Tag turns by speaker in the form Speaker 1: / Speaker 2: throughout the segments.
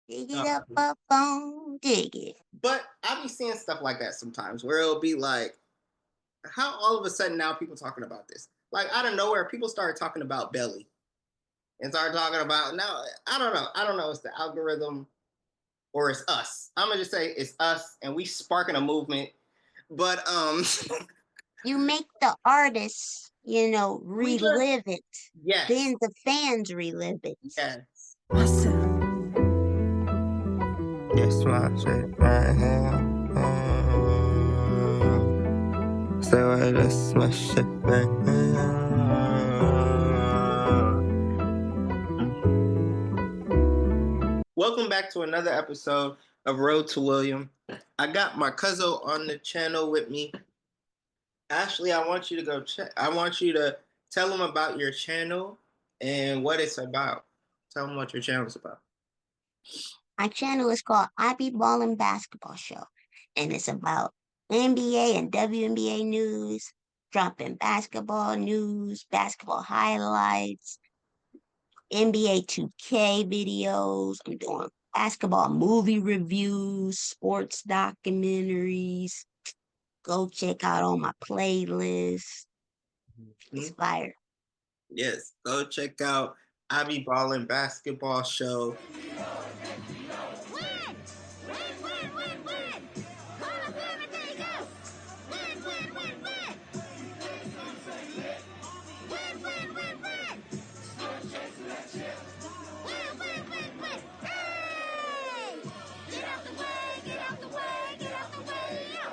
Speaker 1: Dig it
Speaker 2: Uh,
Speaker 1: up on, dig it.
Speaker 2: but I be seeing stuff like that sometimes where it'll be like, how all of a sudden now people talking about this? Like out of nowhere, people started talking about belly and started talking about now. I don't know. I don't know. It's the algorithm or it's us. I'm gonna just say it's us, and we sparking a movement. But
Speaker 1: You make the artists,
Speaker 2: we just
Speaker 1: relive it.
Speaker 2: yes,
Speaker 1: Then the fans relive it.
Speaker 2: yes,
Speaker 3: Awesome.
Speaker 4: Yes, my shit right here. Say what this my shit right here.
Speaker 2: welcome back to another episode of Road to William. I got my cousin on the channel with me. Ashley, I want you to go check. I want you to tell them about your channel and what it's about. Tell them what your channel is about.
Speaker 1: My channel is called I Be Ballin' Basketball Show, and it's about NBA and WNBA news, dropping basketball news, basketball highlights, NBA 2K videos. I'm doing basketball movie reviews, sports documentaries. Go check out all my playlists. It's
Speaker 2: Mhm.
Speaker 1: fire.
Speaker 2: Yes, go check out I Be Ballin' Basketball Show.
Speaker 3: Win! Win, win, win, win! Hall of Fame and there you go! Win, win, win, win! Win, win, win, win! Win, win, win, win! Hey! Get out the way, get out the way, get out the way, yo!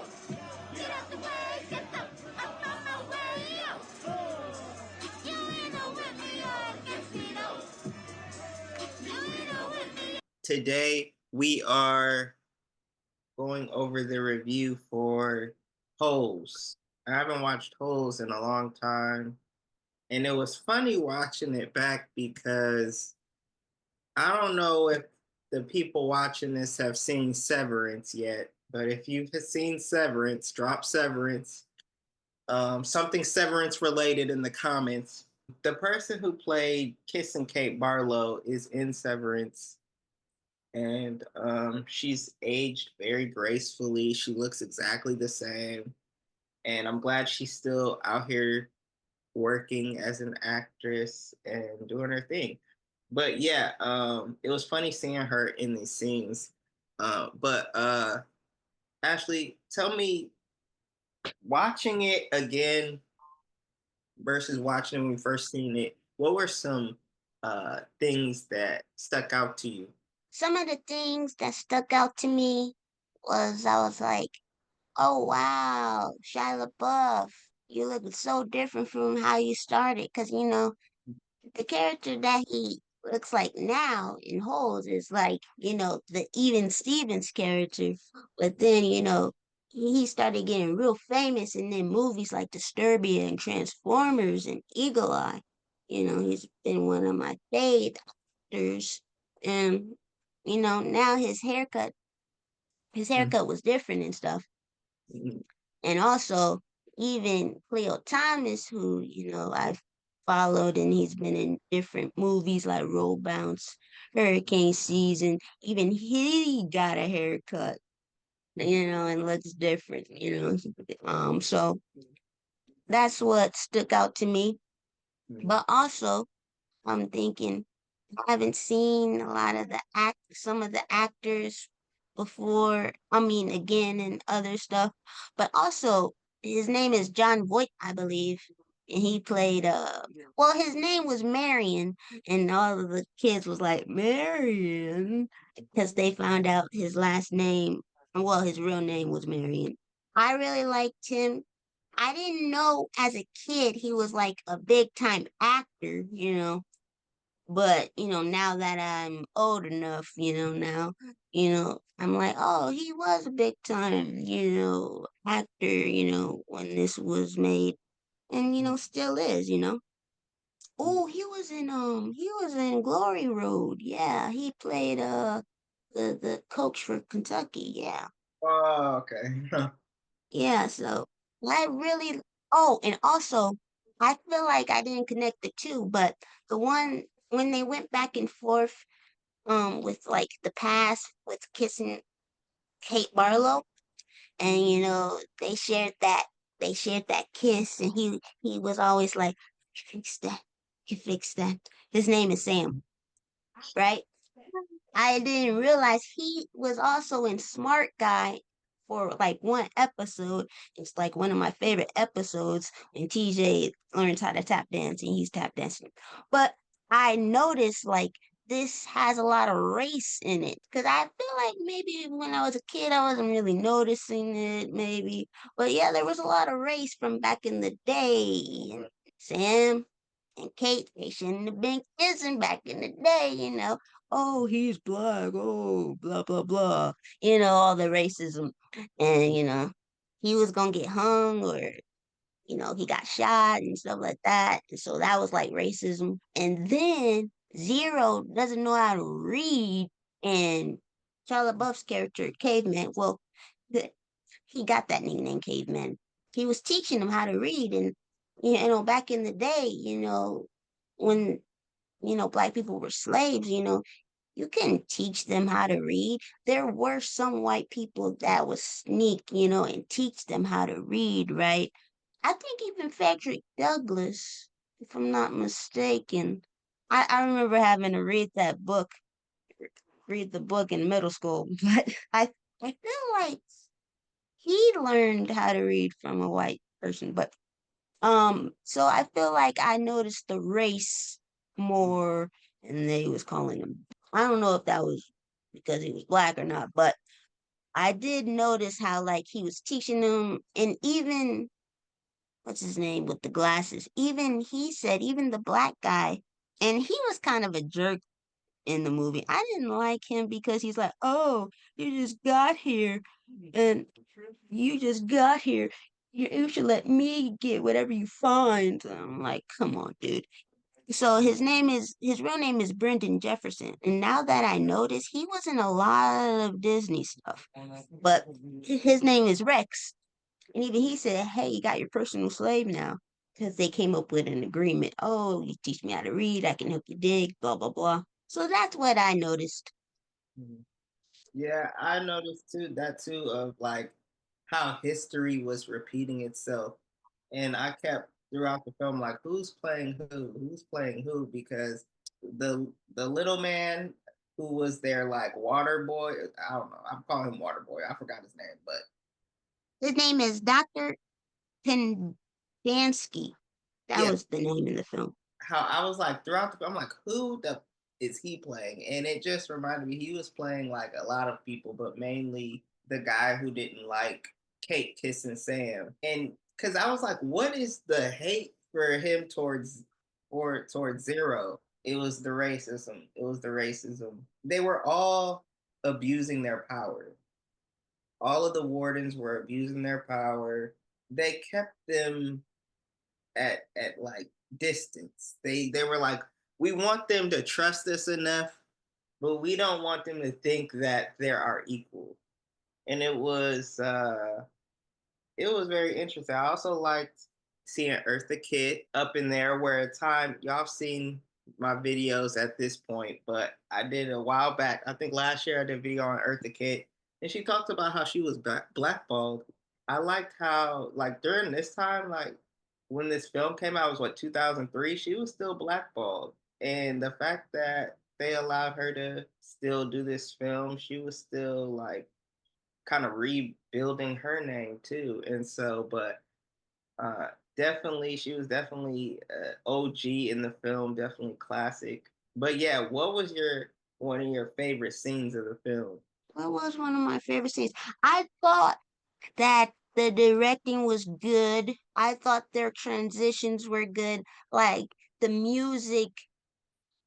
Speaker 3: Get out the way, get the up on my way, yo! You ain't no with me or against me, no! You ain't no with me.
Speaker 2: Today we are going over the review for Holes. I haven't watched Holes in a long time, and it was funny watching it back because I don't know if the people watching this have seen Severance yet, but if you've seen Severance, drop Severance. Something Severance related in the comments. The person who played Kiss and Kate Barlow is in Severance, and she's aged very gracefully. She looks exactly the same, and I'm glad she's still out here working as an actress and doing her thing. But yeah, it was funny seeing her in these scenes. But Ashley, tell me, watching it again versus watching it when we first seen it, what were some things that stuck out to you?
Speaker 1: Some of the things that stuck out to me was I was like, oh wow, Shia LaBeouf, you look so different from how you started. Cause the character that he looks like now in Holes is like, the Even Stevens character. But then, he started getting real famous and then movies like Disturbia and Transformers and Eagle Eye. He's been one of my fave actors. And, now his haircut was different and stuff.
Speaker 2: Mhm.
Speaker 1: And also, even Cleo Thomas, who, I've followed and he's been in different movies like Roll Bounce, Hurricane Season, even he got a haircut, and looks different. So that's what stuck out to me. But also, I'm thinking I haven't seen a lot of some of the actors before. I mean, again, and other stuff. But also, his name is John Voight, I believe, and he played. Well, his name was Marion, and all of the kids was like Marion because they found out his last name. Well, his real name was Marion. I really liked him. I didn't know as a kid he was like a big time actor. But, now that I'm old enough, now, I'm like, oh, he was a big time, actor, when this was made and, still is. Oh, he was in Glory Road. Yeah, he played the coach for Kentucky. Yeah.
Speaker 2: Oh, okay.
Speaker 1: Yeah, so I really oh, and also I feel like I didn't connect the two, but the one when they went back and forth with like the past with kissing Kate Barlow, and they shared that kiss, and he was always like, fix that, you fix that. His name is Sam, right? I didn't realize he was also in Smart Guy for like one episode. It's like one of my favorite episodes when TJ learns how to tap dance and he's tap dancing. But I noticed like this has a lot of race in it because I feel like maybe when I was a kid I wasn't really noticing it, maybe. But yeah, there was a lot of race from back in the day. And Sam and Kate, they shouldn't have been kissing back in the day. Oh, he's black, oh, blah, blah, blah, all the racism. And, he was gonna get hung or, he got shot and stuff like that. And so that was like racism. And then Zero doesn't know how to read. And Charlie Buff's character, Caveman, well, the, he got that nickname, Caveman. He was teaching him how to read. And, back in the day, when, black people were slaves, you couldn't teach them how to read. There were some white people that would sneak, and teach them how to read, right? I think even Frederick Douglass, if I'm not mistaken, I remember having to read the book in middle school, but I feel like he learned how to read from a white person, but so I feel like I noticed the race more, and they was calling him. I don't know if that was because he was black or not, but I did notice how like he was teaching them, and even what's his name with the glasses, even he said, even the black guy, and he was kind of a jerk in the movie. I didn't like him because he's like, oh, you just got here, and you just got here. You should let me get whatever you find. I'm like, come on, dude. So his real name is Brendan Jefferson. And now that I notice, he was in a lot of Disney stuff. But his name is Rex. And even he said, hey, you got your personal slave now. Because they came up with an agreement. Oh, you teach me how to read, I can help you dig, blah, blah, blah. So that's what I noticed.
Speaker 2: Mhm. Yeah, I noticed too that too of like how history was repeating itself. And I kept throughout the film like who's playing who? Who's playing who? Because the little man who was their like water boy, I don't know, I'm calling him water boy. I forgot his name, but
Speaker 1: His name is Dr. Pendansky. That
Speaker 2: yeah,
Speaker 1: was the name in the film.
Speaker 2: how I was like throughout the I'm like, who the is he playing? And it just reminded me he was playing like a lot of people, but mainly the guy who didn't like Kate kissing Sam. And because I was like, what is the hate for him towards Zero? It was the racism. It was the racism. They were all abusing their power. All of the wardens were abusing their power. They kept them at like distance. They were like, we want them to trust us enough, but we don't want them to think that they're our equal. And it was very interesting. I also liked seeing Eartha Kitt up in there where at time y'all have seen my videos at this point, but I did a while back. I think last year I did a video on Eartha Kitt and she talked about how she was blackballed. I liked how like during this time, like when this film came out, it was what 2003, she was still blackballed. And the fact that they allowed her to still do this film, she was still like kind of rebuilding her name too. And so, but definitely, she was definitely OG in the film, definitely classic. But yeah, what was your one of your favorite scenes of the film?
Speaker 1: What was one of my favorite scenes? I thought that the directing was good. I thought their transitions were good. Like the music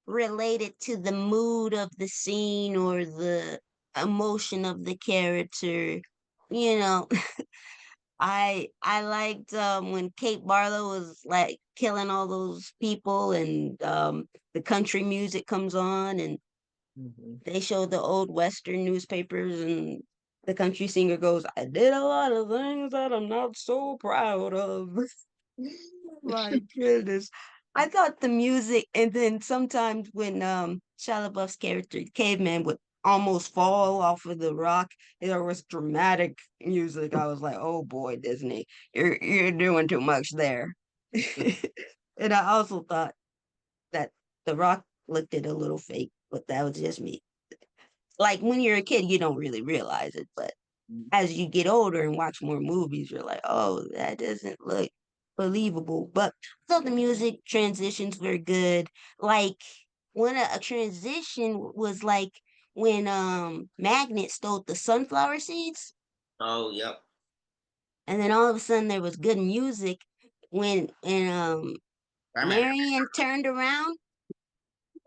Speaker 1: related to the mood of the scene or the emotion of the character. You know, I liked when Kate Barlow was like killing all those people and the country music comes on and
Speaker 2: Mm-hmm.
Speaker 1: they show the old Western newspapers and the country singer goes, I did a lot of things that I'm not so proud of. My goodness. I thought the music, and then sometimes when Shia LaBeouf's character Caveman would almost fall off of the rock, there was dramatic music. I was like, "Oh boy, Disney, you're doing too much there." And I also thought that the rock looked it a little fake, but that was just me. Like when you're a kid, you don't really realize it, but as you get older and watch more movies, you're like, oh, that doesn't look believable. But I thought the music transitions were good. Like when a transition was like when Magnet stole the sunflower seeds,
Speaker 2: Oh, yep.
Speaker 1: and then all of a sudden there was good music when
Speaker 2: I mean,
Speaker 1: Marion turned around,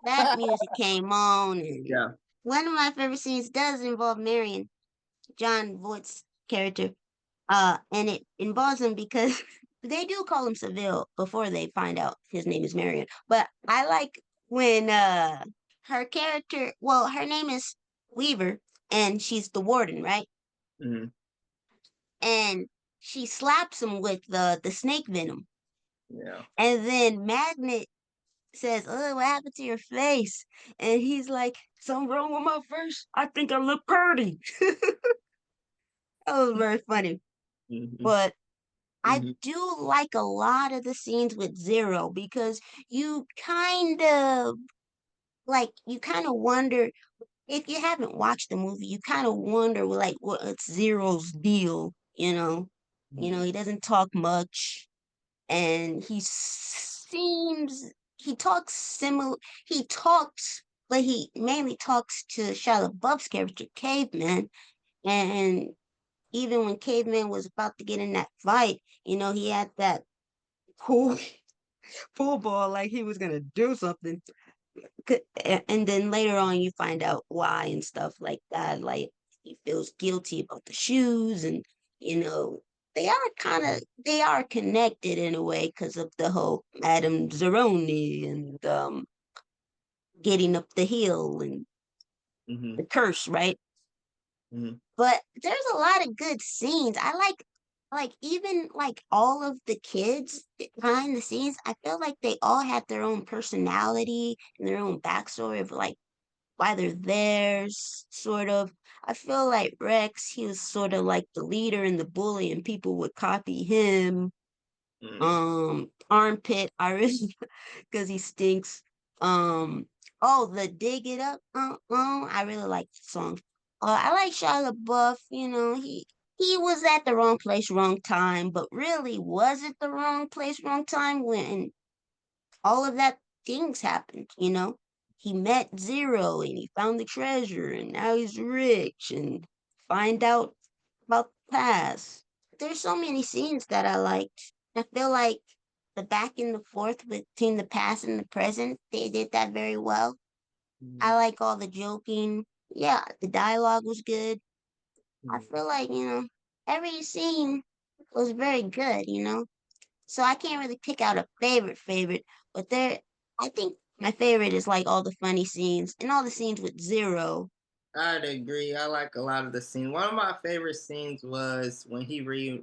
Speaker 1: that music came on, and
Speaker 2: yeah.
Speaker 1: one of my favorite scenes does involve Marion, John Voight's character. And it involves him because they do call him Seville before they find out his name is Marion. But I like when her character, well, her name is Weaver, and she's the warden, right?
Speaker 2: Mm-hmm.
Speaker 1: And she slaps him with the snake venom,
Speaker 2: Yeah.
Speaker 1: and then Magnet says, "Oh, what happened to your face?" And he's like, "Something wrong with my face? I think I look pretty." That was very funny.
Speaker 2: Mm-hmm.
Speaker 1: But I
Speaker 2: Mm-hmm.
Speaker 1: do like a lot of the scenes with Zero because you kind of wonder if you haven't watched the movie, you kind of wonder like what's Zero's deal, you know?
Speaker 2: Mm-hmm.
Speaker 1: He doesn't talk much and he talks similar he talks but he mainly talks to Shia LaBeouf's character Caveman, and even when Caveman was about to get in that fight, he had that pool pool ball like he was gonna do something. And then later on, you find out why and stuff like that. Like he feels guilty about the shoes, and you know they are connected in a way because of the whole Madame Zeroni and getting up the hill and
Speaker 2: Mm-hmm.
Speaker 1: the curse, right?
Speaker 2: Mm-hmm.
Speaker 1: But there's a lot of good scenes. I like even like all of the kids behind the scenes, I feel like they all had their own personality and their own backstory of like why they're there, sort of. I feel like Rex, he was sort of like the leader and the bully, and people would copy him.
Speaker 2: Mm-hmm.
Speaker 1: Armpit, I really because he stinks. Oh, the Dig It Up, I really like the song. I like Shia LaBeouf. He was at the wrong place, wrong time, but really, was it the wrong place, wrong time when all of that things happened? He met Zero and he found the treasure, and now he's rich and find out about the past. There's so many scenes that I liked. I feel like the back and the forth between the past and the present, they did that very well. I like all the joking. Yeah, the dialogue was good. I
Speaker 2: Mm-hmm.
Speaker 1: feel like, every scene was very good. So I can't really pick out a favorite, but I think my favorite is like all the funny scenes and all the scenes with Zero.
Speaker 2: I'd agree. I like a lot of the scenes. One of my favorite scenes was when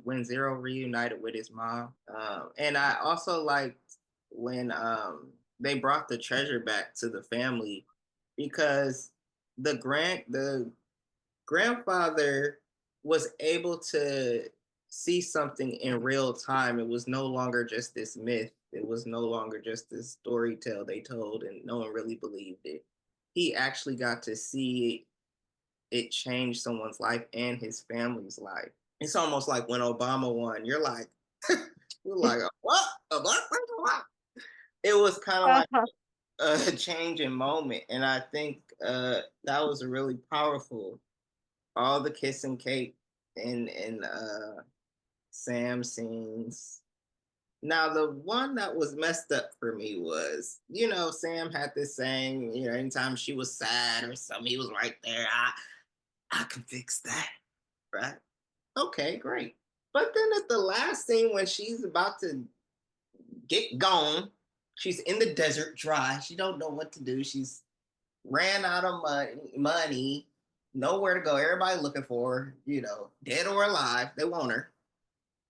Speaker 2: when Zero reunited with his mom. And I also liked when they brought the treasure back to the family because the grandfather was able to see something in real time. It was no longer just this myth. It was no longer just this story tale they told and no one really believed it. He actually got to see it changed someone's life and his family's life. It's almost like when Obama won. You're like, what? A black person? What? It was kind of like a changing moment, and I think that was really powerful. All the kiss and cake and Sam scenes. Now the one that was messed up for me was, Sam had this saying, anytime she was sad or something, he was right there. I can fix that, right? Okay, great. But then at the last scene when she's about to get gone, she's in the desert dry. She don't know what to do. She's ran out of money, nowhere to go. Everybody looking for her, dead or alive. They want her.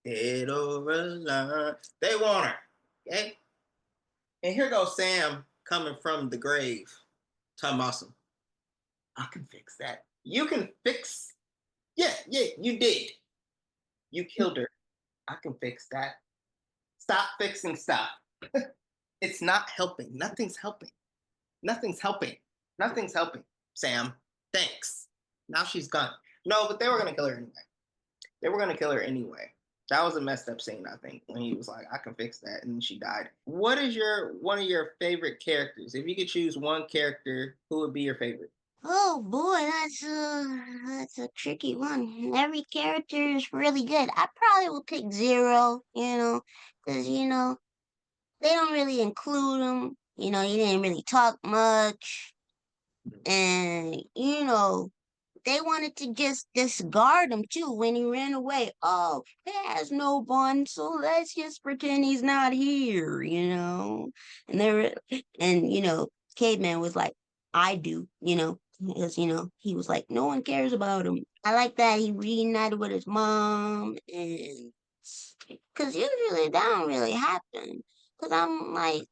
Speaker 2: Dead or alive. They want her. Okay? And here goes Sam coming from the grave. Talking about some, I can fix that. You can fix. Yeah, you did. You killed her. I can fix that. Stop fixing stuff. It's not helping. Nothing's helping. Nothing's helping. Nothing's helping. Sam, thanks. Now she's gone. No, but they were gonna kill her anyway. They were gonna kill her anyway. That was a messed up scene, I think, when he was like, "I can fix that," and she died. What is your one of your favorite characters? If you could choose one character, who would be your favorite?
Speaker 1: Oh boy, that's a tricky one. Every character is really good. I probably will pick Zero, because they don't really include him. He didn't really talk much, and they wanted to just discard him too when he ran away. Oh, he has no bun, so let's just pretend he's not here. And they were, and Caveman was like, I do, because he was like, no one cares about him. I like that he reunited with his mom, and because usually that don't really happen. Because I'm like,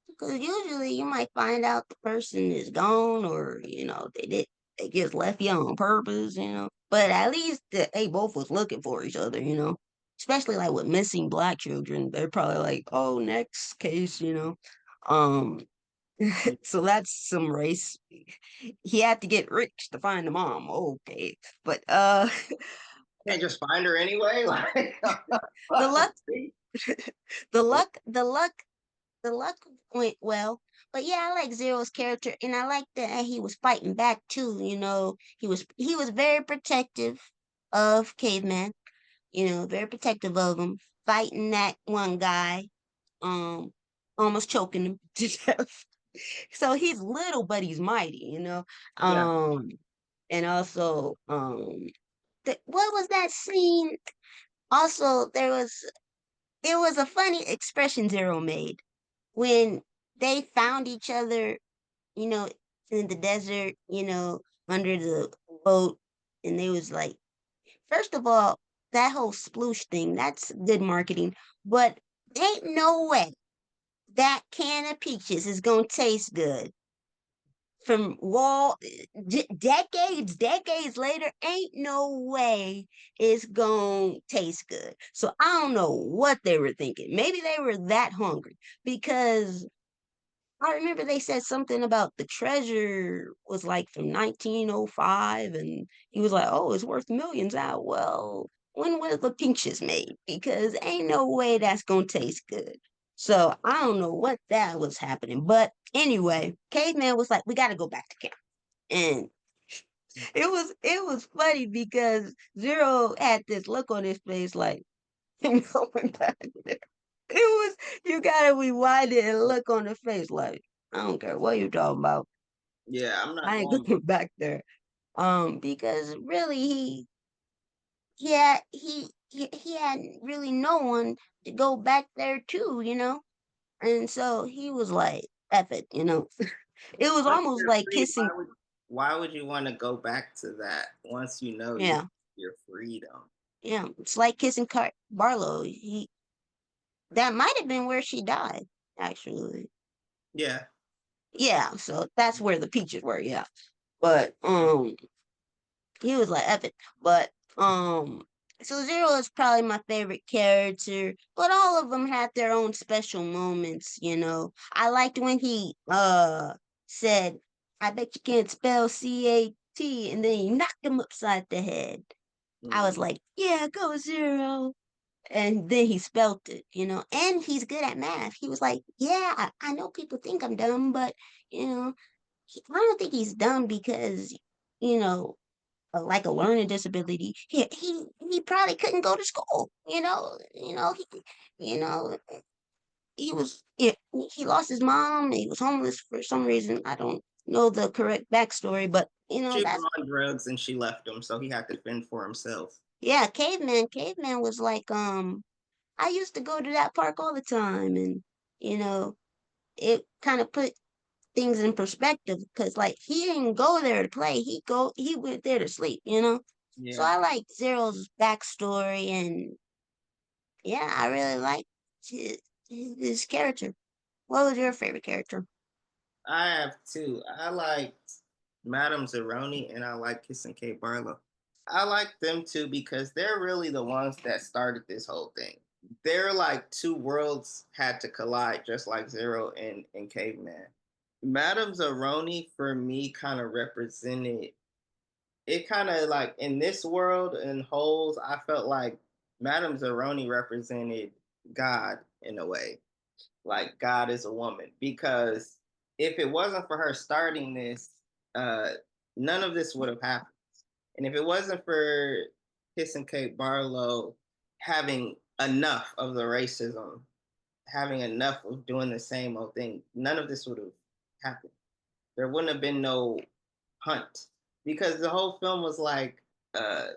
Speaker 1: because usually you might find out the person is gone or, they just left you on purpose. But at least they both was looking for each other. Especially like with missing black children. They're probably like, oh, next case. Um, so that's some race. He had to get rich to find the mom. Okay. But
Speaker 2: Can't just find her anyway. Like,
Speaker 1: the luck the luck the luck the luck went well. But yeah, I like Zero's character, and I like that he was fighting back too. He was very protective of Caveman. Very protective of him, fighting that one guy, um, almost choking him to death. So he's little, but he's mighty.
Speaker 2: yeah,
Speaker 1: Um, and also, what was that scene? Also, there was a funny expression Zero made when they found each other, you know, in the desert, under the boat, and they was like, first of all, that whole sploosh thing, that's good marketing, but ain't no way that can of peaches is gonna taste good from decades later. Ain't no way it's gonna taste good. So I don't know what they were thinking. Maybe they were that hungry because I remember they said something about the treasure was like from 1905, and he was like, "Oh, it's worth millions." Out. Well, when was the peaches made? Because ain't no way that's gonna taste good. So I don't know what that was happening, but anyway, Caveman was like, "We got to go back to camp," and it was funny because Zero had this look on his face like, "I'm going back there." It was you gotta rewind it and look on the face like, I don't care what you're talking about.
Speaker 2: yeah. I'm not
Speaker 1: I ain't
Speaker 2: going.
Speaker 1: going back there. Because really he had really no one to go back there to. And so he was like, F it. It was
Speaker 2: Once
Speaker 1: almost
Speaker 2: you're
Speaker 1: like
Speaker 2: free,
Speaker 1: kissing.
Speaker 2: why would you want to go back to that once you know you
Speaker 1: Yeah,
Speaker 2: your freedom?
Speaker 1: yeah. It's like kissing Barlow. That might have been where she died, actually.
Speaker 2: Yeah.
Speaker 1: Yeah, so that's where the peaches were, yeah. But he was like epic. But so Zero is probably my favorite character, but all of them had their own special moments. I liked when he said, I bet you can't spell CAT, and then he knocked him upside the head. I was
Speaker 2: Mm.
Speaker 1: like, yeah, go Zero. And then he spelt it, and he's good at math. He was like, yeah, I know people think I'm dumb, but you know, I don't think he's dumb because, you know, like a learning disability. He probably couldn't go to school. You know, he lost his mom. He was homeless for some reason. I don't know the correct backstory, but
Speaker 2: She was
Speaker 1: that's
Speaker 2: on drugs and she left him, so he had to fend for himself.
Speaker 1: yeah. Caveman was like, I used to go to that park all the time, and you know, it kind of put things in perspective because like he didn't go there to play. He went there to sleep. So
Speaker 2: Yeah.
Speaker 1: I like Zero's backstory, and yeah, I really like his, his character. What was your favorite character?
Speaker 2: I have two. I liked Madame Zeroni and I like Kissing Kate Barlow. I like them too because they're really the ones that started this whole thing. They're like two worlds had to collide, just like Zero and Caveman. Madame Zeroni for me kind of represented it kind of like in this world in Holes, I felt like Madame Zeroni represented God in a way. Like God is a woman. Because if it wasn't for her starting this, uh, none of this would have happened. And if it wasn't for Kiss and Kate Barlow having enough of the racism, having enough of doing the same old thing, none of this would have happened. There wouldn't have been no hunt because the whole film was like uh,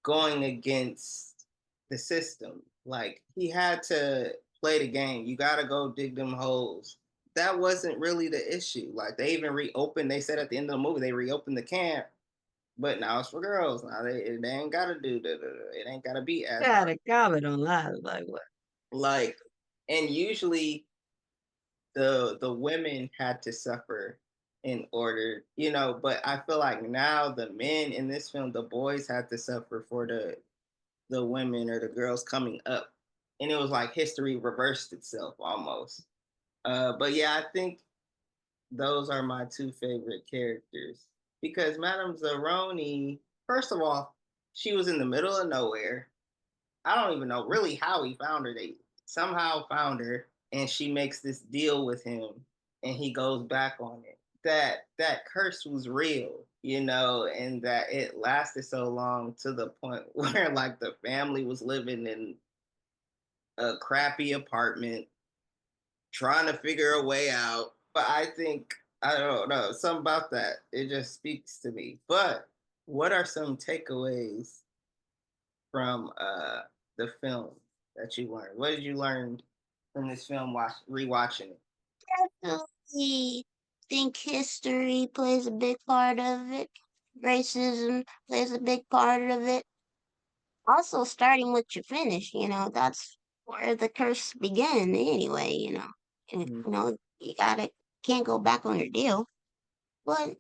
Speaker 2: going against the system. Like he had to play the game. You got to go dig them holes. That wasn't really the issue. Like they even reopened. They said at the end of the movie they reopened the camp, but now it's for girls. Now they ain't got to do it ain't got to be as hard.
Speaker 1: Got a comment on that. Like what?
Speaker 2: Like and usually the women had to suffer in order, but I feel like now the men in this film, the boys had to suffer for the women or the girls coming up. And it was like history reversed itself almost. But yeah, I think those are my two favorite characters. Because Madame Zeroni, first of all, she was in the middle of nowhere. I don't even know really how he found her. They somehow found her, and she makes this deal with him, and he goes back on it. That curse was real, and that it lasted so long to the point where like the family was living in a crappy apartment, trying to figure a way out. But I think I don't know something about that. It just speaks to me. But what are some takeaways from the film that you learned? What did you learn from this film rewatching it?
Speaker 1: Definitely think history plays a big part of it. Racism plays a big part of it. Also, starting with your finish, that's where the curse began anyway, And,
Speaker 2: Mm.
Speaker 1: you can't go back on your deal. But,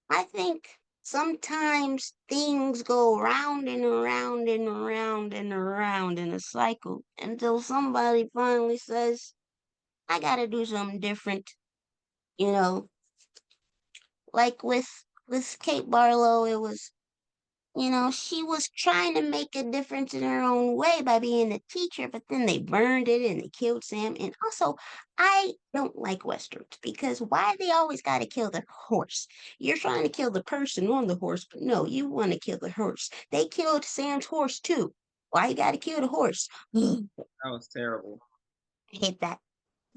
Speaker 1: I think sometimes things go round and around and around and around in a cycle until somebody finally says, I gotta do something different, you know. Like with Kate Barlow, it was, she was trying to make a difference in her own way by being a teacher, but then they burned it and they killed Sam. And also, I don't like westerns because why they always got to kill the horse? You're trying to kill the person on the horse, but no, you want to kill the horse. They killed Sam's horse too. Why you got to kill the horse? I
Speaker 2: That was terrible.
Speaker 1: hate that.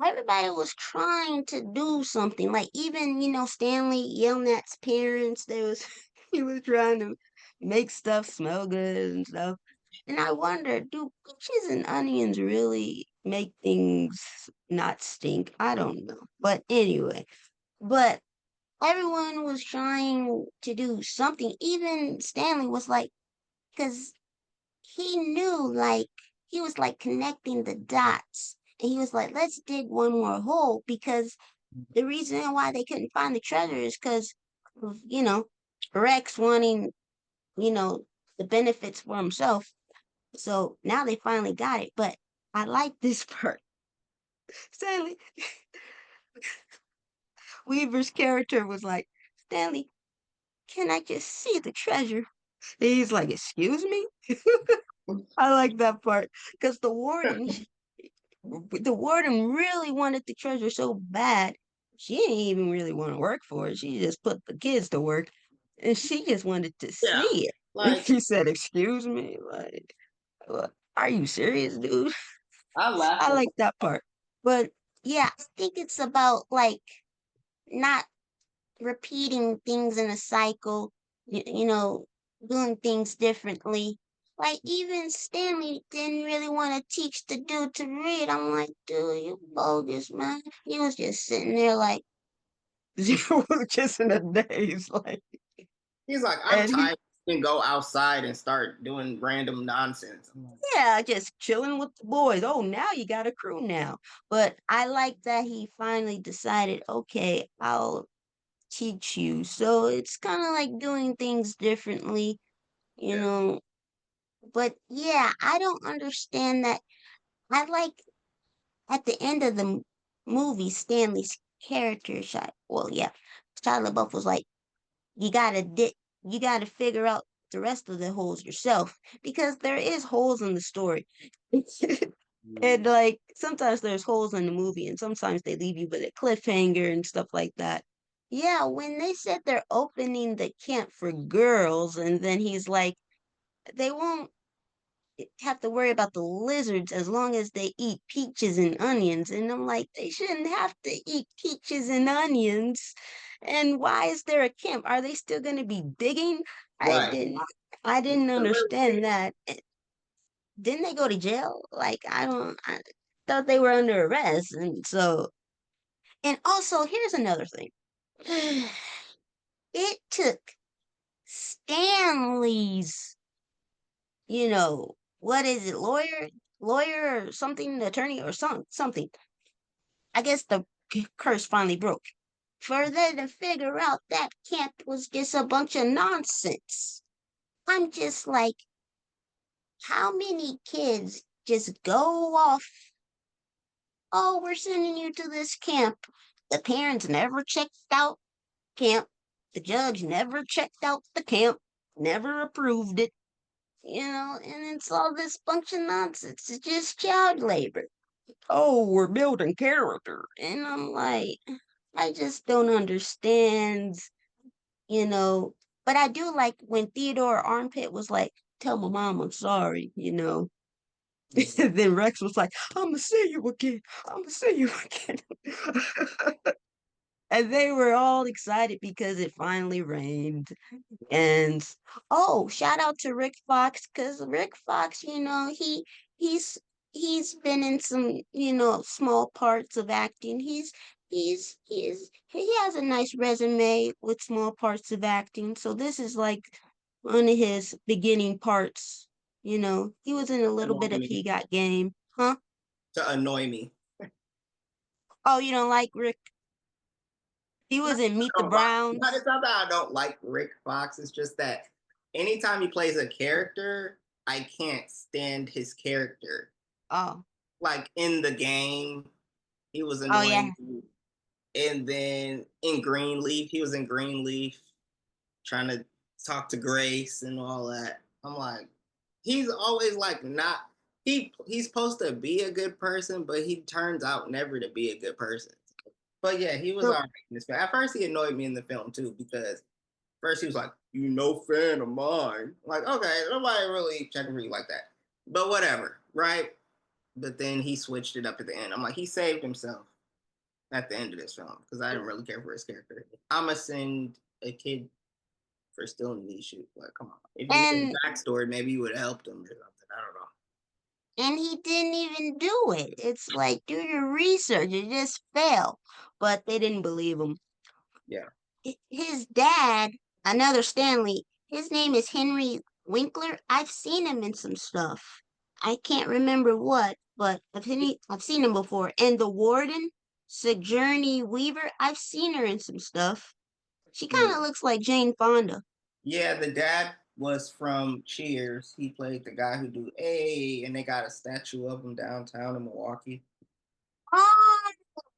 Speaker 1: Everybody was trying to do something. Like even, Stanley yelling at his parents. There was he was trying to make stuff smell good and stuff. And I wonder, do peaches and onions really make things not stink? I don't know. But anyway, but everyone was trying to do something. Even Stanley was like, because he knew like he was like connecting the dots. And he was like, let's dig one more hole because the reason why they couldn't find the treasure is because of, Rex wanting, you know, the benefits for himself. So now they finally got it. But I like this part. Stanley Weaver's character was like, Stanley, can I just see the treasure? And he's like, excuse me? I like that part because the warden really wanted the treasure so bad. She didn't even really want to work for it. She just put the kids to work, and she just wanted to
Speaker 2: Yeah,
Speaker 1: see it. And
Speaker 2: like
Speaker 1: she said, "Excuse me, like, are you serious, dude?"
Speaker 2: I laughed
Speaker 1: I
Speaker 2: at
Speaker 1: like that part, but yeah, I think it's about like not repeating things in a cycle, you know, doing things differently. Like even Stanley didn't really want to teach the dude to read. I'm like, dude, you bogus, man. He was just sitting there like zero just in a daze, like,
Speaker 2: He's like, I'm
Speaker 1: and he
Speaker 2: tired. can go outside and start doing random nonsense. I'm like,
Speaker 1: Yeah, just chilling with the boys. Oh, now you got a crew now. But I like that he finally decided, okay, I'll teach you. So it's kind of like doing things differently, you
Speaker 2: yeah,
Speaker 1: know. But yeah, I don't understand that. I like at the end of the movie, Stanley's character shot. Well, yeah, Shia LaBeouf was like, you gotta you gotta figure out the rest of the holes yourself because there is holes in the story. And
Speaker 2: mm,
Speaker 1: like sometimes there's holes in the movie and sometimes they leave you with a cliffhanger and stuff like that. Yeah, when they said they're opening the camp for girls and then he's like, they won't have to worry about the lizards as long as they eat peaches and onions. And I'm like, they shouldn't have to eat peaches and onions. And why is there a camp? Are they still going to be digging? I
Speaker 2: right.
Speaker 1: didn't I didn't understand that. Didn't they go to jail? Like I thought they were under arrest. And so and also here's another thing. It took Stanley's, what is it, lawyer or something, attorney or something. I guess the curse finally broke. For them to figure out that camp was just a bunch of nonsense. I'm just like, how many kids just go off? Oh, we're sending you to this camp. The parents never checked out camp. The judge never checked out the camp, never approved it, and it's all this bunch of nonsense. It's just child labor. Oh, we're building character. And I'm like, I just don't understand, you know. But I do like when Theodore Armpit was like, tell my mom I'm sorry.
Speaker 2: Mm.
Speaker 1: And then Rex was like, I'm gonna see you again. I'm gonna see you again. And they were all excited because it finally rained. And oh, shout out to Rick Fox because Rick Fox, he's he's been in some, small parts of acting. He has a nice resume with small parts of acting. So this is like one of his beginning parts. He was in a little
Speaker 2: Annoy
Speaker 1: bit of
Speaker 2: me
Speaker 1: He Got Game, huh?
Speaker 2: to annoy me.
Speaker 1: Oh, you don't like Rick? He
Speaker 2: Not
Speaker 1: was in Meet
Speaker 2: I
Speaker 1: the
Speaker 2: don't like.
Speaker 1: Browns.
Speaker 2: It's not that I don't like Rick Fox. It's just that anytime he plays a character, I can't stand his character.
Speaker 1: Oh,
Speaker 2: Like in the game, he was
Speaker 1: oh yeah.
Speaker 2: annoying. And then in Greenleaf, he was in Greenleaf trying to talk to Grace and all that. I'm like, he's always like not he's supposed to be a good person, but he turns out never to be a good person. But yeah, he was
Speaker 1: So
Speaker 2: all right in this film. At first, he annoyed me in the film too because first he was like, "You no fan of mine." I'm like, okay, nobody really checking for you like that. But whatever, right? But then he switched it up at the end. I'm like, he saved himself at the end of this film because I didn't really care for his character. I'm gonna send a kid for stealing these shoes. Like, come on. If you knew his
Speaker 1: and
Speaker 2: backstory, maybe you would have helped him or something. I don't know.
Speaker 1: and he didn't even do it. It's like do your research. It just fell, but they didn't believe him.
Speaker 2: Yeah.
Speaker 1: His dad, another Stanley. His name is Henry Winkler. I've seen him in some stuff. I can't remember what, but I've seen him before. And the warden, Sojourner Weaver. I've seen her in some stuff. She kind
Speaker 2: Mm.
Speaker 1: of looks like Jane Fonda.
Speaker 2: Yeah, the dad was from Cheers. He played the guy who do A, and they got a statue of him downtown in Milwaukee.
Speaker 1: Oh,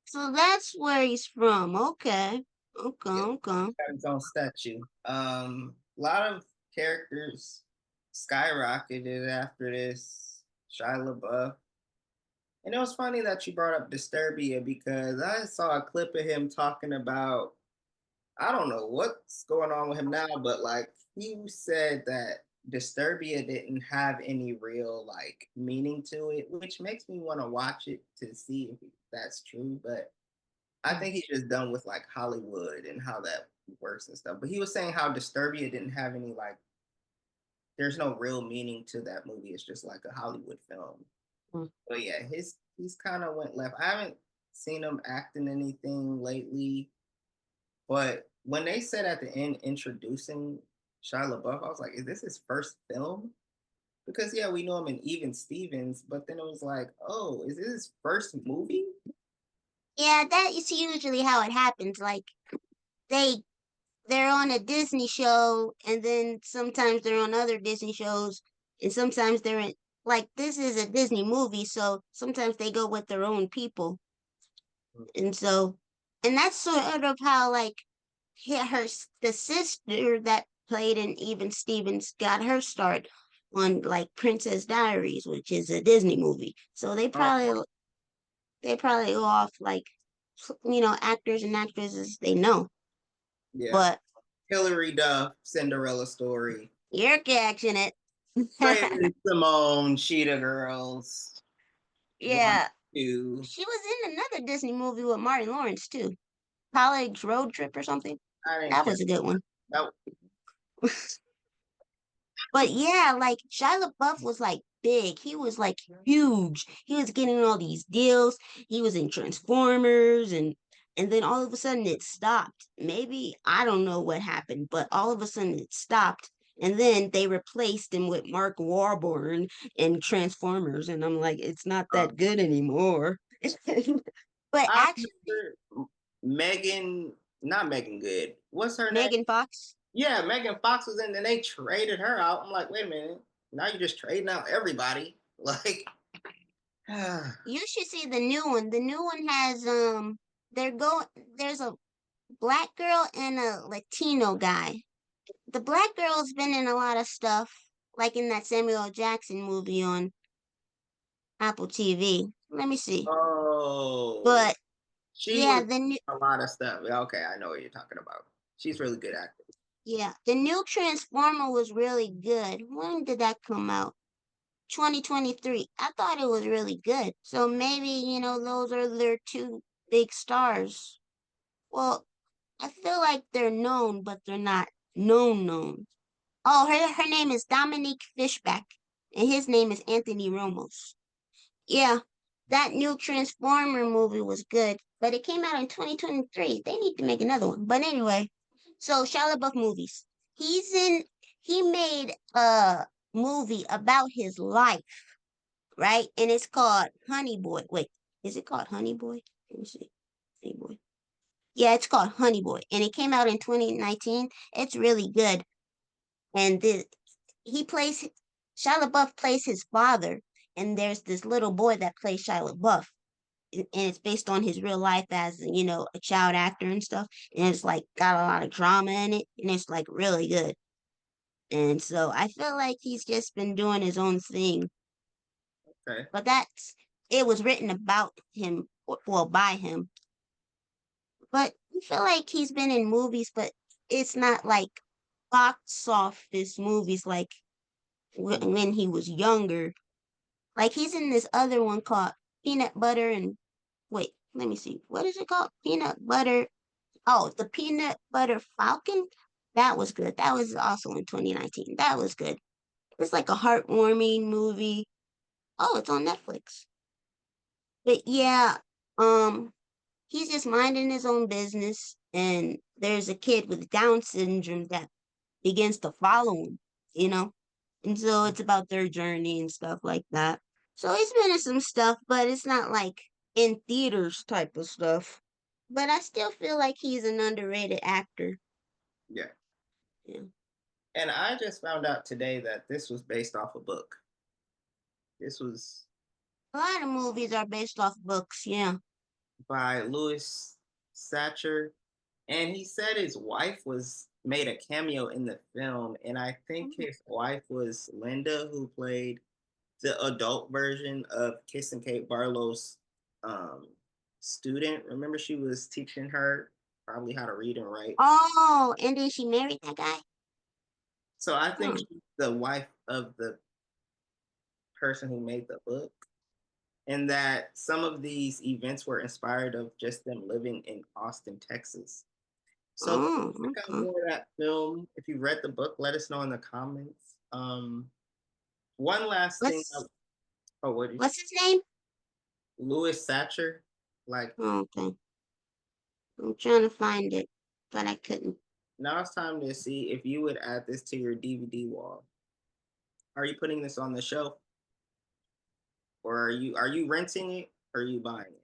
Speaker 1: so that's where he's from. Okay. Okay,
Speaker 2: Yeah,
Speaker 1: okay.
Speaker 2: got his own statue. A lot of characters skyrocketed after this. Shia LaBeouf. And it was funny that you brought up Disturbia because I saw a clip of him talking about I don't know what's going on with him now, but like he said that Disturbia didn't have any real like meaning to it, which makes me want to watch it to see if that's true. But I think he's just done with like Hollywood and how that works and stuff. But he was saying how Disturbia didn't have any like there's no real meaning to that movie. It's just like a Hollywood film.
Speaker 1: Mm.
Speaker 2: But yeah, he's kind of went left. I haven't seen him act in anything lately. But when they said at the end introducing Shia LaBeouf. I was like, is this his first film? Because yeah, we know him in Even Stevens, but then it was like, oh, is this his first movie?
Speaker 1: Yeah, that is usually how it happens. Like they they're on a Disney show, and then sometimes they're on other Disney shows, and sometimes they're in, like, this is a Disney movie, so sometimes they go with their own people. And so, and that's sort of how, like, the sister that played in Even Stevens got her start on, like, Princess Diaries, which is a Disney movie. So
Speaker 2: Oh,
Speaker 1: they probably go off, like, actors and actresses they know.
Speaker 2: yeah.
Speaker 1: But
Speaker 2: Hilary Duff, Cinderella Story,
Speaker 1: you're catching it.
Speaker 2: Raven Simone, Cheetah Girls, one,
Speaker 1: Yeah,
Speaker 2: two.
Speaker 1: she was in another Disney movie with Martin Lawrence too. College Road Trip or something.
Speaker 2: I didn't
Speaker 1: That
Speaker 2: care.
Speaker 1: was a good one.
Speaker 2: That,
Speaker 1: But yeah, like Shia LaBeouf was like big. He was like huge. He was getting all these deals. He was in Transformers, and then all of a sudden it stopped. Maybe I don't know what happened, but all of a sudden it stopped. And then they replaced him with Mark Warburton in Transformers, and I'm like, it's not
Speaker 2: uh,
Speaker 1: that good anymore. But
Speaker 2: I
Speaker 1: actually,
Speaker 2: remember Megan, not Megan Good. What's her name?
Speaker 1: Megan Fox.
Speaker 2: Yeah, Megan Fox was in, and they traded her out. I'm like, wait a minute. Now you're just trading out everybody. Like,
Speaker 1: You should see the new one. The new one has they're going there's a black girl and a Latino guy. The black girl's been in a lot of stuff, like in that Samuel L. Jackson movie on Apple TV. Let me see.
Speaker 2: oh,
Speaker 1: But
Speaker 2: she
Speaker 1: yeah,
Speaker 2: was
Speaker 1: the new
Speaker 2: a lot of stuff. Okay, I know what you're talking about. She's really good actor.
Speaker 1: yeah, the new Transformer was really good. When did that come out? 2023. I thought it was really good. So maybe, those are their two big stars. Well, I feel like they're known, but they're not known. Oh, her name is Dominique Fishback, and his name is Anthony Ramos. Yeah, that new Transformer movie was good, but it came out in 2023. They need to make another one. But anyway, so Shia LaBeouf movies. He's in. He made a movie about his life, right? And it's called Honey Boy. Wait, is it called Honey Boy? Let me see. Honey Boy. Yeah, it's called Honey Boy, and it came out in 2019. It's really good, and he plays Shia LaBeouf plays his father, and there's this little boy that plays Shia LaBeouf, and it's based on his real life as a child actor and stuff, and it's like got a lot of drama in it, and it's like really good. And so I feel like he's just been doing his own thing,
Speaker 2: Okay.
Speaker 1: but that's it was written about him, well, by him. But I feel like he's been in movies, but it's not like box office movies like when he was younger. Like he's in this other one called Peanut Butter and wait, let me see. What is it called? Peanut Butter. Oh, the Peanut Butter Falcon. That was good. That was also in 2019. That was good. It's like a heartwarming movie. Oh, it's on Netflix. But yeah, um, he's just minding his own business, and there's a kid with Down syndrome that begins to follow him, you know? And so it's about their journey and stuff like that. So he's been in some stuff, but it's not like in theaters type of stuff. But I still feel like he's an underrated actor.
Speaker 2: Yeah.
Speaker 1: Yeah.
Speaker 2: And I just found out today that this was based off a book. This was
Speaker 1: A lot of movies are based off books, yeah.
Speaker 2: by Louis Satcher, and he said his wife was made a cameo in the film, and I think
Speaker 1: Mm.
Speaker 2: his wife was Linda, who played the adult version of Kissing Kate Barlow's um, student. Remember, she was teaching her probably how to read and write.
Speaker 1: Oh, and then she married that guy?
Speaker 2: So I think
Speaker 1: Hmm.
Speaker 2: she's the wife of the person who made the book, and that some of these events were inspired of just them living in Austin, Texas. So
Speaker 1: Oh,
Speaker 2: check out
Speaker 1: okay.
Speaker 2: more of that film. If you read the book, let us know in the comments. One last thing.
Speaker 1: What's
Speaker 2: Oh, what did you say?
Speaker 1: what's his name?
Speaker 2: Louis Satcher. Like,
Speaker 1: Oh, okay. I'm trying to find it, but I couldn't.
Speaker 2: Now it's time to see if you would add this to your DVD wall. Are you putting this on the shelf, or are you renting it, or are you buying it?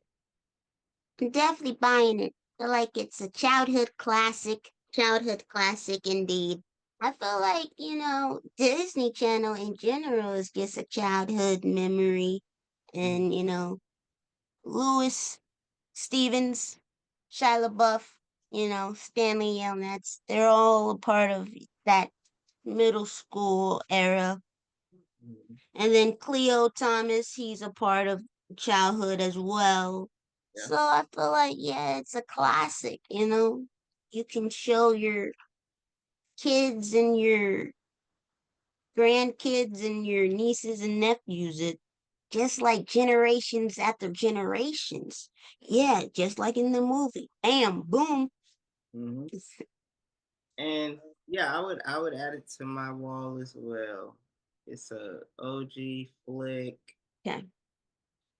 Speaker 1: I'm definitely buying it. I feel like it's a childhood classic indeed. I feel like, Disney Channel in general is just a childhood memory.
Speaker 2: Mm,
Speaker 1: And, Louis Stevens, Shia LaBeouf, Stanley Yelnats, they're all a part of that middle school era.
Speaker 2: mm,
Speaker 1: And then Cleo Thomas, he's a part of childhood as well.
Speaker 2: yeah.
Speaker 1: So I feel like, yeah, it's a classic. You can show your kids and your grandkids and your nieces and nephews it just like generations after generations. Yeah, just like in the movie. Bam, boom.
Speaker 2: Hmm. And yeah, I would add it to my wall as well. It's a OG flick.
Speaker 1: Yeah,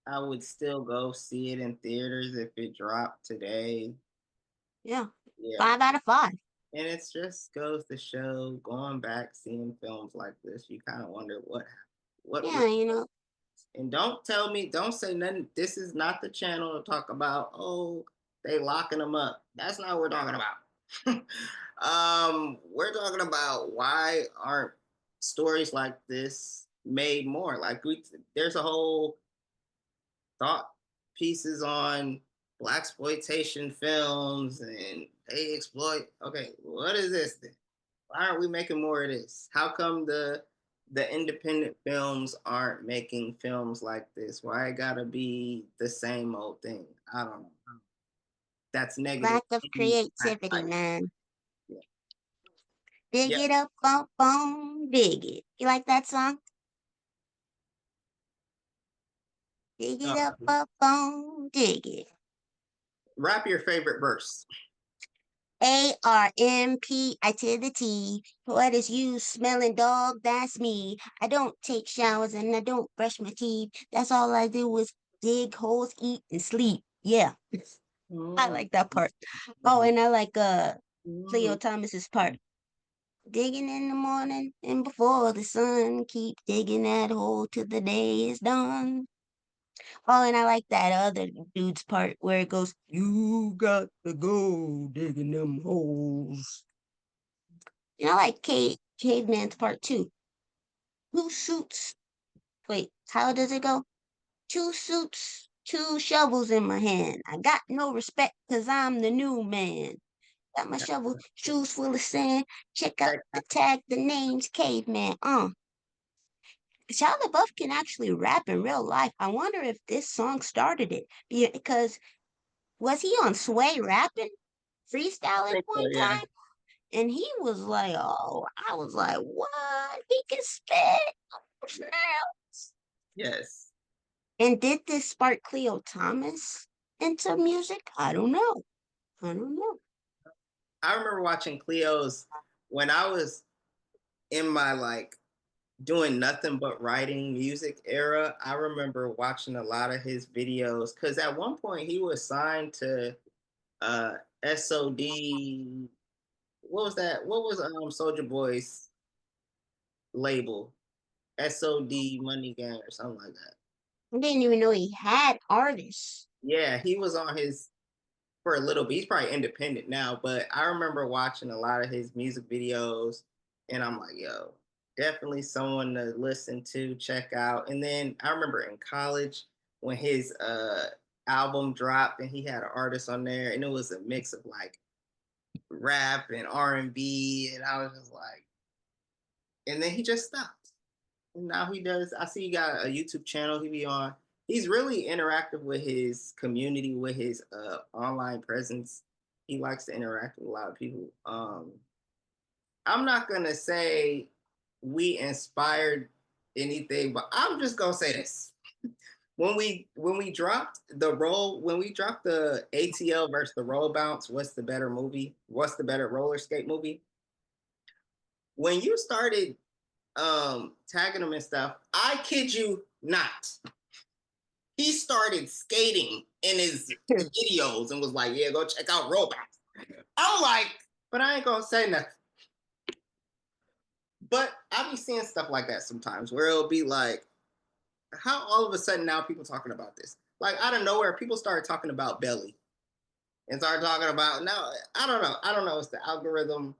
Speaker 2: I would still go see it in theaters if it dropped today.
Speaker 1: yeah.
Speaker 2: Yeah.
Speaker 1: 5 out of 5.
Speaker 2: And it just goes to show, going back seeing films like this, you kind of wonder what
Speaker 1: Yeah,
Speaker 2: and don't say nothing. This is not the channel to talk about, oh, they locking them up. That's not what we're talking about. We're talking about why aren't stories like this made more? Like there's a whole thought pieces on black exploitation films and they exploit. Okay, what is this then? Why aren't we making more of this? How come the independent films aren't making films like this? Why it gotta be the same old thing? I don't know. That's negative.
Speaker 1: lack of creativity, man.
Speaker 2: Yeah.
Speaker 1: Dig
Speaker 2: Yeah.
Speaker 1: it up, bump, boom, dig it. You like that song? Dig it up,
Speaker 2: Uh,
Speaker 1: up, boom, dig it.
Speaker 2: Rap your favorite verse.
Speaker 1: ARMP, I to the T. What is you smelling dog? That's me. I don't take showers and I don't brush my teeth. That's all I do is dig holes, eat, and sleep. Yeah, I
Speaker 2: Mm,
Speaker 1: like that part. Oh, and I like Cleo
Speaker 2: mm.
Speaker 1: Thomas's part. Digging in the morning and before the sun, keep digging that hole till the day is done. Oh, and I like that other dude's part where it goes, "You got to go digging them holes." And I like Caveman's part too. Two suits. Wait, how does it go? Two suits, two shovels in my hand. I got no respect 'cause I'm the new man. Got my shovel, shoes full of sand. Check out the tag, the name's Caveman. Shia LaBeouf can actually rap in real life. I wonder if this song started it. Because was he on Sway rapping, freestyling one
Speaker 2: Yeah.
Speaker 1: time? And he was like, oh, I was like, what? He can spit.
Speaker 2: Yes.
Speaker 1: And did this spark Cleo Thomas into music? I don't know. I don't know.
Speaker 2: I remember watching Cleo's when I was in my doing nothing but writing music era. I remember watching a lot of his videos because at one point he was signed to SOD. What was that? What was Soldier Boy's label? SOD Money Gang or something like that.
Speaker 1: I didn't even know he had artists.
Speaker 2: Yeah, he was on his for a little bit. He's probably independent now, but I remember watching a lot of his music videos, and I'm like, yo, definitely someone to listen to, check out. And then I remember in college when his album dropped, and he had an artist on there, and it was a mix of rap and R&B, and I was just like, and then he just stopped. And now he does. I see he got a YouTube channel he be on. He's really interactive with his community, with his online presence. He likes to interact with a lot of people. I'm not gonna say we inspired anything, but I'm just gonna say this. When we dropped the ATL versus the roll bounce, what's the better movie? What's the better roller skate movie? When you started tagging him and stuff, I kid you not, he started skating in his videos and was like, yeah, go check out roll bounce. I'm like, but I ain't gonna say nothing. But I be seeing stuff like that sometimes where it'll be like, how all of a sudden now people talking about this? Like out of nowhere, people started talking about Belly and started talking about now. I don't know. I don't know. It's the algorithm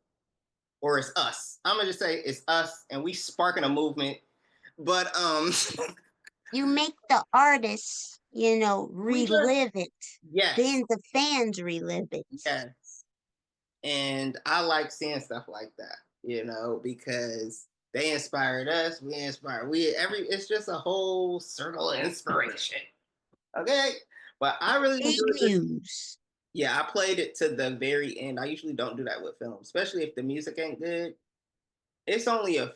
Speaker 2: or it's us. I'm gonna just say it's us, and we sparking a movement. But
Speaker 1: You make the artists,
Speaker 2: we just
Speaker 1: relive it.
Speaker 2: yes,
Speaker 1: Then the fans relive it.
Speaker 2: yes, and I like seeing stuff like that, because they inspired us. We inspire it's just a whole circle of inspiration. Okay, but I really
Speaker 1: Big
Speaker 2: enjoyed this.
Speaker 1: views.
Speaker 2: Yeah, I played it to the very end. I usually don't do that with film, especially if the music ain't good. It's only a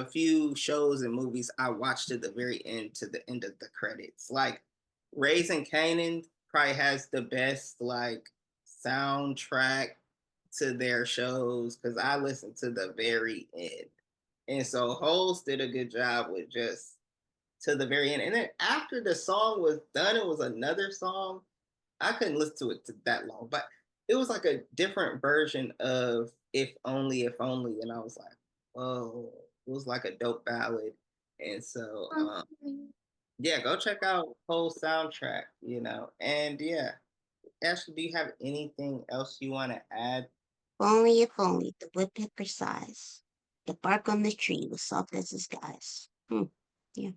Speaker 2: few shows and movies I watch to the very end, to the end of the credits. Like Raising Kanan probably has the best like soundtrack to their shows because I listen to the very end. And so Holes did a good job with just to the very end. And then after the song was done, it was another song. I couldn't listen to it that long, but it was like a different version of If Only. And I was like, oh, it was like a dope ballad. And so, yeah, go check out whole soundtrack. And yeah, Ashley, do you have anything else you want to add?
Speaker 1: If only the woodpecker sighs. The bark on the tree was soft as the skies. Yeah.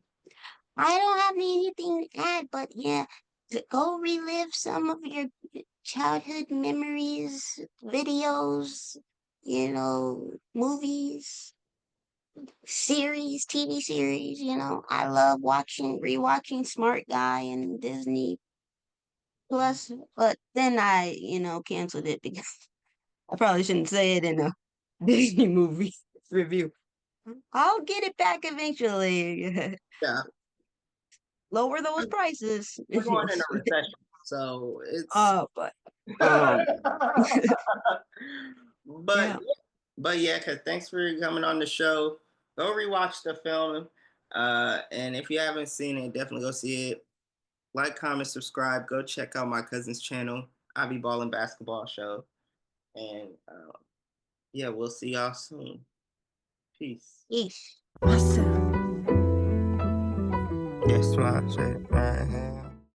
Speaker 1: I don't have anything to add, but yeah, go relive some of your childhood memories, videos, movies, series, TV series. I love rewatching Smart Guy and Disney Plus, but then I, canceled it because I probably shouldn't say it in a Disney movie review. I'll get it back eventually.
Speaker 2: Yeah,
Speaker 1: Lower those prices.
Speaker 2: we're going in a recession, so it's.
Speaker 1: But
Speaker 2: but
Speaker 1: yeah.
Speaker 2: but yeah, cause thanks for coming on the show. Go rewatch the film, and if you haven't seen it, definitely go see it. Like, comment, subscribe. Go check out my cousin's channel, I Be Ballin' Basketball Show, and yeah, we'll see y'all soon. Peace.
Speaker 1: Yeesh.
Speaker 4: Yes, my shit right here.